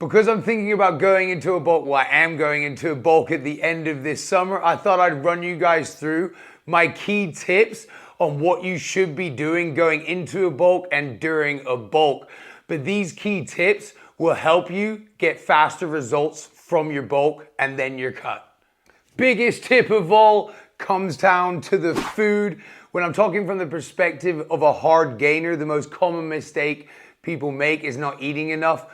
Because I'm thinking about going into a bulk, well, I am going into a bulk at the end of this summer, I thought I'd run you guys through my key tips on what you should be doing going into a bulk and during a bulk. But these key tips will help you get faster results from your bulk and then your cut. Biggest tip of all comes down to the food. When I'm talking from the perspective of a hard gainer, the most common mistake people make is not eating enough.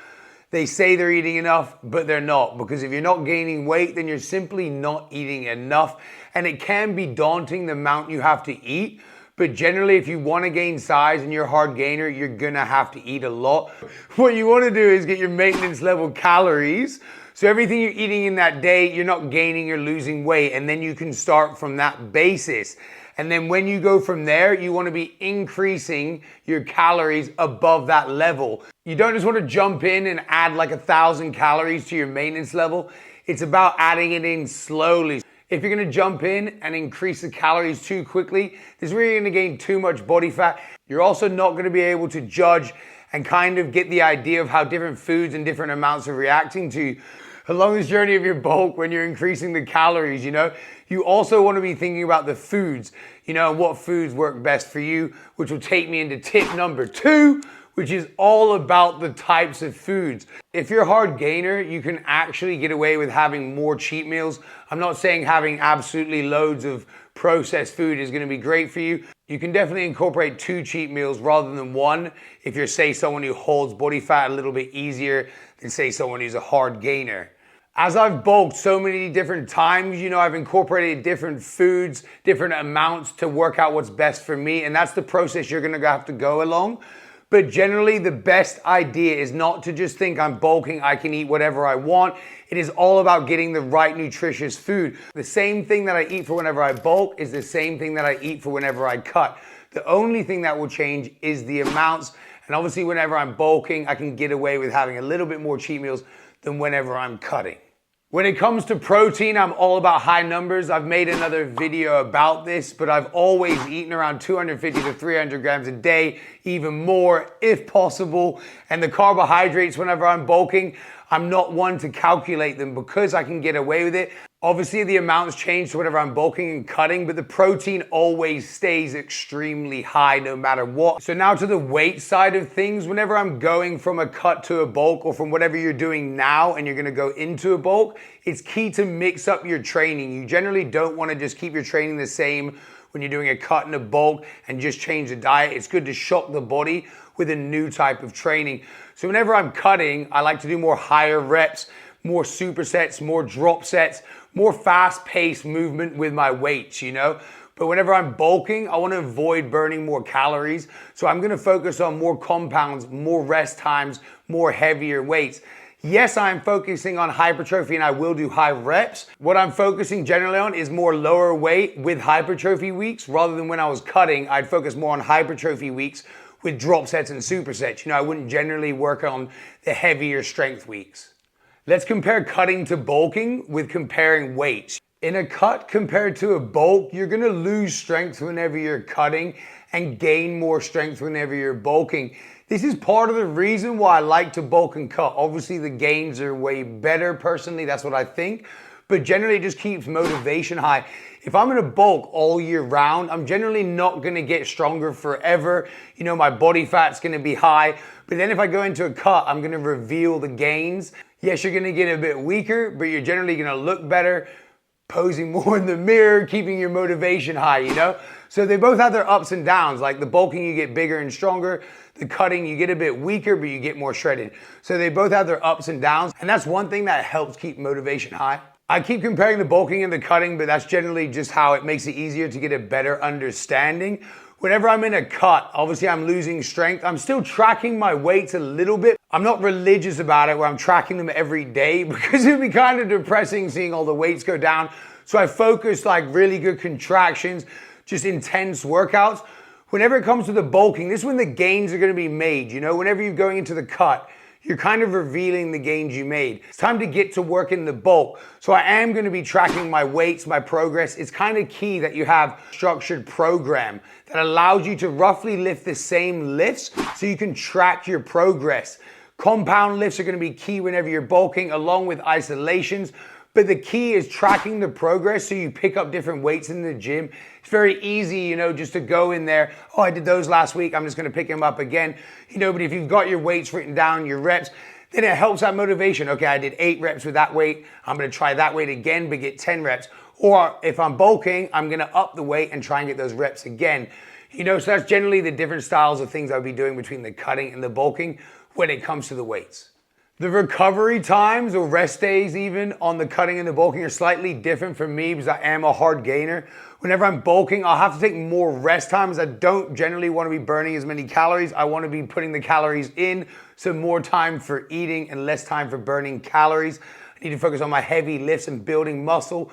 They say they're eating enough, but they're not. Because if you're not gaining weight, then you're simply not eating enough. And it can be daunting the amount you have to eat. But generally, if you want to gain size and you're a hard gainer, you're going to have to eat a lot. What you want to do is get your maintenance level calories. So everything you're eating in that day, you're not gaining or losing weight. And then you can start from that basis. And then when you go from there, you want to be increasing your calories above that level. You don't just want to jump in and add like 1,000 calories to your maintenance level. It's about adding it in slowly. If you're going to jump in and increase the calories too quickly, this is where you're going to gain too much body fat. You're also not going to be able to judge and kind of get the idea of how different foods and different amounts are reacting to you. Along this journey of your bulk, when you're increasing the calories, you also want to be thinking about the foods, what foods work best for you, which will take me into tip number 2, which is all about the types of foods. If you're a hard gainer, you can actually get away with having more cheat meals. I'm not saying having absolutely loads of processed food is going to be great for you. You can definitely incorporate 2 cheat meals rather than 1 if you're, say, someone who holds body fat a little bit easier than, say, someone who's a hard gainer. As I've bulked so many different times, I've incorporated different foods, different amounts to work out what's best for me. And that's the process you're going to have to go along. But generally, the best idea is not to just think I'm bulking, I can eat whatever I want. It is all about getting the right nutritious food. The same thing that I eat for whenever I bulk is the same thing that I eat for whenever I cut. The only thing that will change is the amounts. And obviously, whenever I'm bulking, I can get away with having a little bit more cheat meals than whenever I'm cutting. When it comes to protein, I'm all about high numbers. I've made another video about this, but I've always eaten around 250 to 300 grams a day, even more if possible. And the carbohydrates, whenever I'm bulking, I'm not one to calculate them because I can get away with it. Obviously, the amounts change to whenever I'm bulking and cutting, but the protein always stays extremely high no matter what. So now to the weight side of things, whenever I'm going from a cut to a bulk or from whatever you're doing now and you're gonna go into a bulk, it's key to mix up your training. You generally don't wanna just keep your training the same when you're doing a cut and a bulk and just change the diet. It's good to shock the body with a new type of training. So whenever I'm cutting, I like to do more higher reps, more supersets, more drop sets, more fast-paced movement with my weights, But whenever I'm bulking, I want to avoid burning more calories. So I'm going to focus on more compounds, more rest times, more heavier weights. Yes, I'm focusing on hypertrophy and I will do high reps. What I'm focusing generally on is more lower weight with hypertrophy weeks rather than when I was cutting, I'd focus more on hypertrophy weeks with drop sets and supersets. I wouldn't generally work on the heavier strength weeks. Let's compare cutting to bulking with comparing weights. In a cut compared to a bulk, you're gonna lose strength whenever you're cutting and gain more strength whenever you're bulking. This is part of the reason why I like to bulk and cut. Obviously, the gains are way better personally, that's what I think. But generally, it just keeps motivation high. If I'm gonna bulk all year round, I'm generally not gonna get stronger forever. My body fat's gonna be high. But then if I go into a cut, I'm gonna reveal the gains. Yes, you're gonna get a bit weaker, but you're generally gonna look better, posing more in the mirror, keeping your motivation high, So they both have their ups and downs. Like the bulking, you get bigger and stronger. The cutting, you get a bit weaker, but you get more shredded. So they both have their ups and downs. And that's one thing that helps keep motivation high. I keep comparing the bulking and the cutting, but that's generally just how it makes it easier to get a better understanding. Whenever I'm in a cut, obviously I'm losing strength. I'm still tracking my weights a little bit. I'm not religious about it where I'm tracking them every day because it'd be kind of depressing seeing all the weights go down. So I focus like really good contractions, just intense workouts. Whenever it comes to the bulking, this is when the gains are going to be made. Whenever you're going into the cut, you're kind of revealing the gains you made. It's time to get to work in the bulk. So I am going to be tracking my weights, my progress. It's kind of key that you have a structured program that allows you to roughly lift the same lifts so you can track your progress. Compound lifts are going to be key whenever you're bulking, along with isolations. But the key is tracking the progress so you pick up different weights in the gym. It's very easy, you know, just to go in there. Oh, I did those last week. I'm just going to pick them up again. You know, but if you've got your weights written down, your reps, then it helps that motivation. Okay, I did 8 reps with that weight. I'm going to try that weight again, but get 10 reps. Or if I'm bulking, I'm going to up the weight and try and get those reps again. You know, so that's generally the different styles of things I'll be doing between the cutting and the bulking when it comes to the weights. The recovery times or rest days even on the cutting and the bulking are slightly different for me because I am a hard gainer. Whenever I'm bulking, I'll have to take more rest times. I don't generally want to be burning as many calories. I want to be putting the calories in, so more time for eating and less time for burning calories. I need to focus on my heavy lifts and building muscle.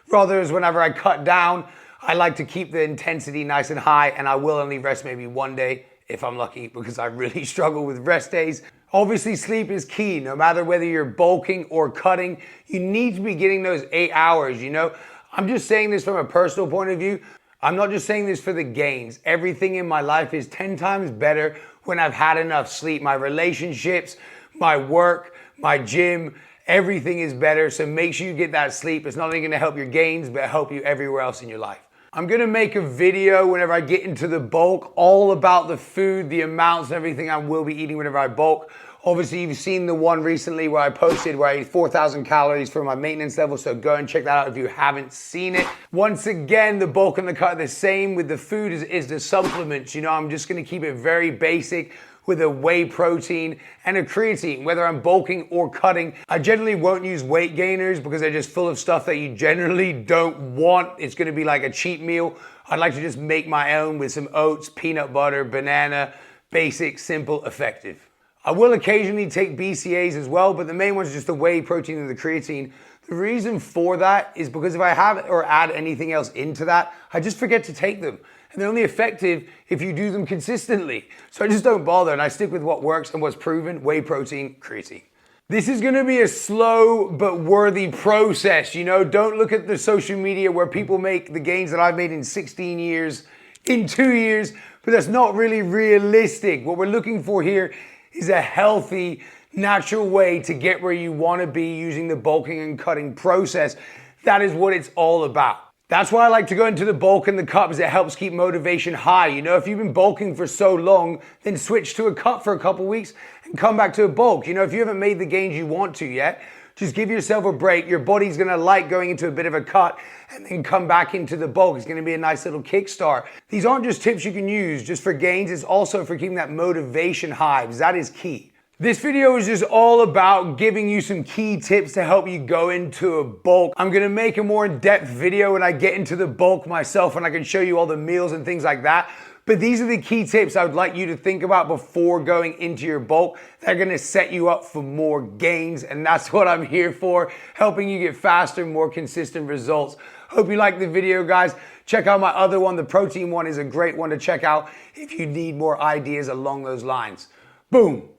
Rather as whenever I cut down, I like to keep the intensity nice and high, and I will only rest maybe one day if I'm lucky, because I really struggle with rest days. Obviously, sleep is key. No matter whether you're bulking or cutting, you need to be getting those 8 hours, you know? I'm just saying this from a personal point of view. I'm not just saying this for the gains. Everything in my life is 10 times better when I've had enough sleep. My relationships, my work, my gym, everything is better. So make sure you get that sleep. It's not only gonna help your gains, but help you everywhere else in your life. I'm gonna make a video whenever I get into the bulk all about the food, the amounts, and everything I will be eating whenever I bulk. Obviously, you've seen the one recently where I posted where I eat 4,000 calories for my maintenance level, so go and check that out if you haven't seen it. Once again, the bulk and the cut are the same with the food is the supplements. You know, I'm just gonna keep it very basic with a whey protein and a creatine. Whether I'm bulking or cutting, I generally won't use weight gainers because they're just full of stuff that you generally don't want. It's gonna be like a cheat meal. I'd like to just make my own with some oats, peanut butter, banana, basic, simple, effective. I will occasionally take BCAAs as well, but the main one's just the whey protein and the creatine. The reason for that is because if I have or add anything else into that, I just forget to take them. And they're only effective if you do them consistently. So I just don't bother, and I stick with what works and what's proven: whey protein, creatine. This is gonna be a slow but worthy process, you know? Don't look at the social media where people make the gains that I've made in 16 years, in 2 years, but that's not really realistic. What we're looking for here is a healthy, natural way to get where you wanna be using the bulking and cutting process. That is what it's all about. That's why I like to go into the bulk and the cut, because it helps keep motivation high. You know, if you've been bulking for so long, then switch to a cut for a couple weeks and come back to a bulk. You know, if you haven't made the gains you want to yet, just give yourself a break. Your body's gonna like going into a bit of a cut and then come back into the bulk. It's gonna be a nice little kickstart. These aren't just tips you can use just for gains, it's also for keeping that motivation high, because that is key. This video is just all about giving you some key tips to help you go into a bulk. I'm gonna make a more in-depth video when I get into the bulk myself, and I can show you all the meals and things like that. But these are the key tips I would like you to think about before going into your bulk. They're gonna set you up for more gains, and that's what I'm here for, helping you get faster, more consistent results. Hope you liked the video, guys. Check out my other one. The protein one is a great one to check out if you need more ideas along those lines. Boom.